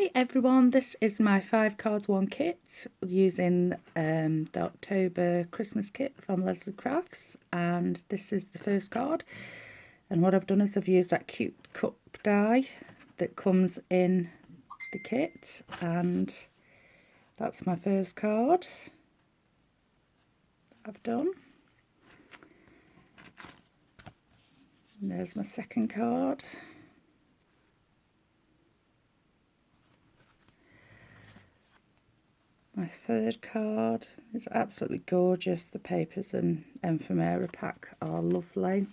Hi everyone, this is my 5 cards 1 kit using the October Christmas kit from Leslie Crafts, and this is the first card. And what I've done is I've used that cute cup die that comes in the kit, and that's my first card I've done. And there's my second card. My third card is absolutely gorgeous. The papers and ephemera pack are lovely.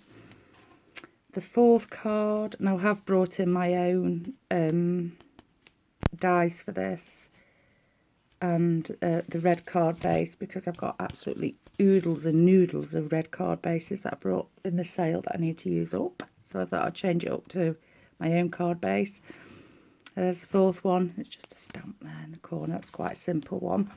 The fourth card, now I have brought in my own dies for this, and the red card base, because I've got absolutely oodles and noodles of red card bases that I brought in the sale that I need to use up. So I thought I'd change it up to my own card base. There's the fourth one. It's just a stamp there in the corner. It's quite a simple one.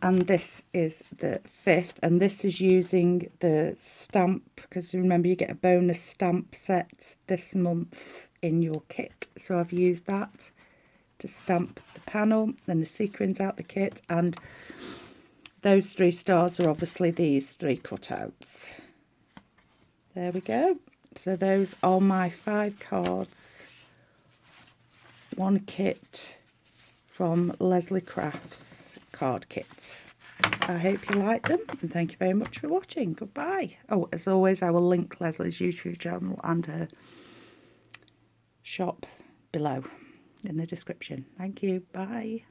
And this is the fifth, and this is using the stamp, because remember you get a bonus stamp set this month in your kit. So I've used that to stamp the panel and the sequins out the kit, and those 3 stars are obviously these 3 cutouts. There we go. So those are my 5 cards 1 kit from Leslie Crafts card kit. I hope you like them, and thank you very much for watching. Goodbye. Oh, as always, I will link Leslie's YouTube channel and her shop below in the description. Thank you. Bye.